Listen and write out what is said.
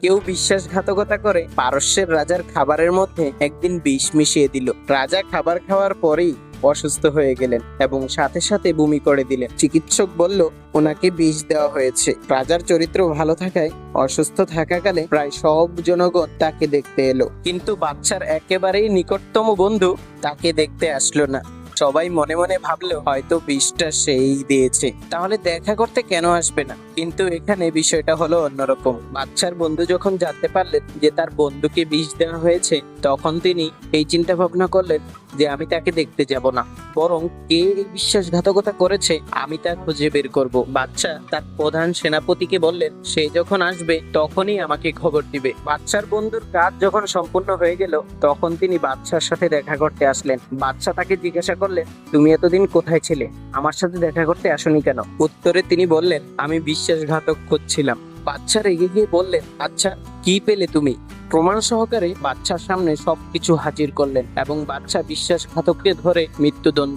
কেউ বিশ্বাসঘাতকতা করে পারস্যের রাজার খাবারের মধ্যে একদিন বিষ মিশিয়ে দিল। রাজা খাবার খাওয়ার পরেই অসুস্থ হয়ে গেলেন এবং সাথে সাথে বমি করে দিলেন। চিকিৎসক বলল ওনাকে বিষ দেওয়া হয়েছে। রাজার চরিত্র ভালো থাকায় অসুস্থ থাকাকালে প্রায় সব জনগণ তাকে দেখতে এলো, কিন্তু বাচ্চার একেবারেই নিকটতম বন্ধু তাকে দেখতে আসলো না। সবাই মনে মনে ভাবলো হয়তো বিষটা সেই দিয়েছে, তাহলে দেখা করতে কেন আসবে না। কিন্তু এখানে বিষয়টা হলো অন্যরকম। বাচ্চার বন্ধু যখন জানতে পারলেন যে তার বন্ধুকে বিষ দেওয়া হয়েছে, তখন তিনি এই চিন্তা ভাবনা করলেন যে আমি তাকে দেখতে যাব না, বরং কে এই বিশ্বাসঘাতকতা করেছে আমি তা খুঁজে বের করব। বাচ্চা তার প্রধান সেনাপতিকে বললেন সে যখন আসবে তখনই আমাকে খবর দিবে। বাচ্চার বন্ধুর কাজ যখন সম্পূর্ণ হয়ে গেল, তখন তিনি বাচ্চার সাথে দেখা করতে আসলেন। বাচ্চা তাকে জিজ্ঞাসা করলেন তুমি এতদিন কোথায় ছিলে, আমার সাথে দেখা করতে আসোনি কেন? উত্তরে তিনি বললেন আমি বিশ্বাসঘাতক খুঁজছিলাম। বাচ্চা রেগে গিয়ে বললেন আচ্ছা কি পেলে তুমি? প্রমাণ সহকারে বাচ্চার সামনে সবকিছু হাজির করলেন এবং বাচ্চা বিশ্বাসঘাতককে ধরে মৃত্যুদণ্ড